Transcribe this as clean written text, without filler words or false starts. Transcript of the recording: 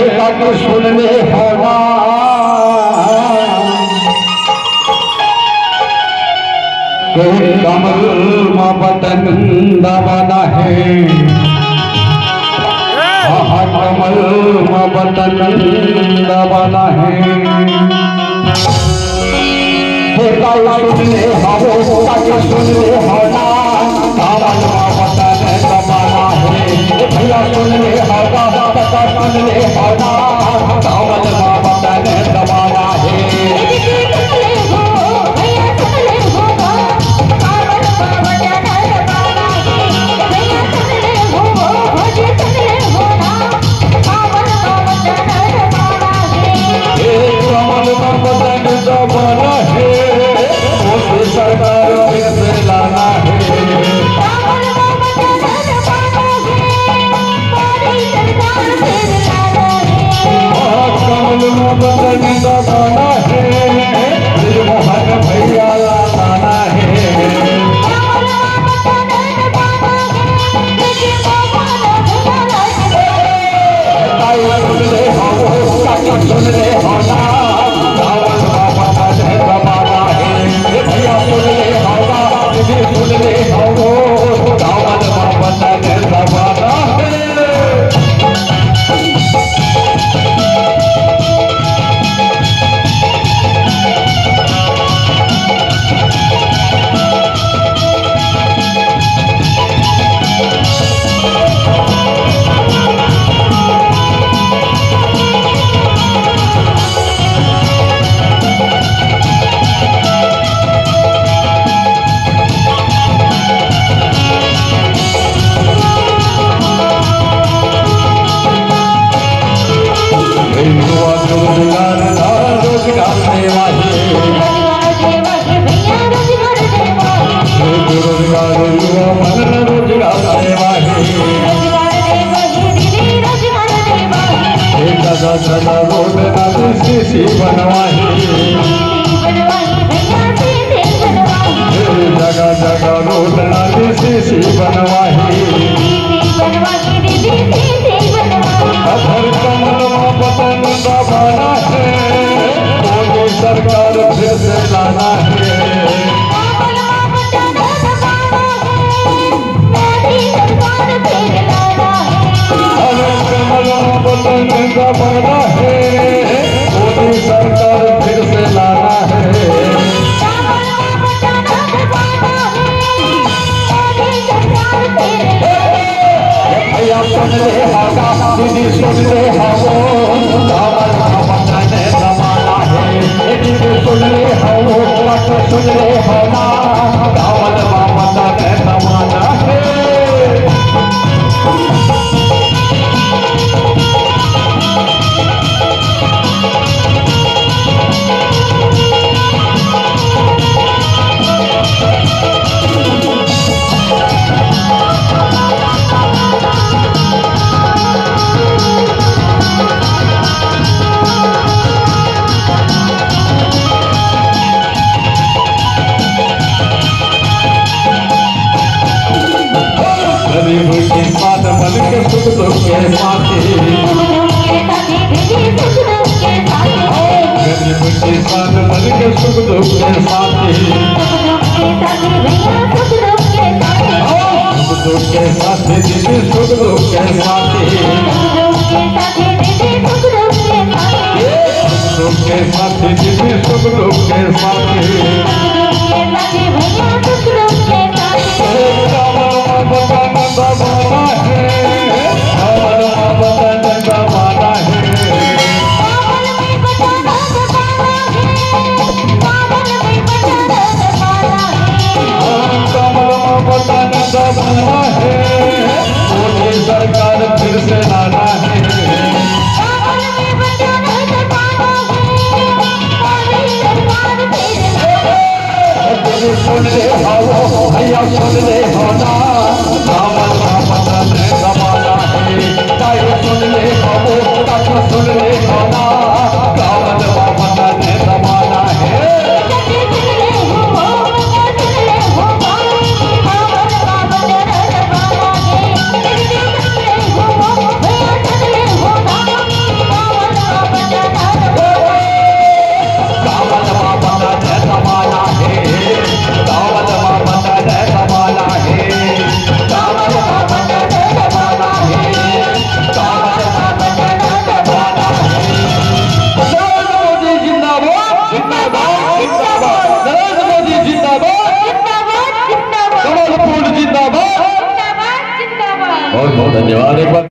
ताकि सुन ले होना कमल माँ बटन दबाना है, कमल माँ बटन दबाना है। सुन ले हो ताकि सुन ले होना कमल माँ बटन दबाना है। भैया सुन ले होगा सुन ले होना कमल माँ बटन दबाना है। सरकार से लाना है, कमल बदन दबाना है, मोहन भैया लाना है। सुन ले हो सुन ले होना सुन ले होगा सुन ले हो दामन बटन दबाना है। जगह जगह रोड नाली सी बनवाही, अधर कमल बटन दबाना है, मोदी सरकार फिर से लाना है। अधर कमल बटन दबाना है, मोदी सरकार फिर से लाना है। सुन ले होगा दीदी सुन ले हो कमल बटन दबाना है। दीदी सुन ले हो सुन ले होना कमल बटन दबाना है। गरीब के साथ बन के सुख दुख के साथी, गरीब के साथ बन के सुख दुख के साथी, सुख दुख के साथी दीदी सुख दुख के साथी, सुख दुख के साथी दीदी सुख दुख के साथी। बटन दबाना है, कमल बटन दबाना है, कमल बटन दबाना है, मोदी सरकार फिर से लाना है। सुन ले हो भैया सुन ले होना कमल बटन दबाना है। सुन ले हो सुन ले होना कमल बटन दबाना है। बहुत धन्यवाद। एक बार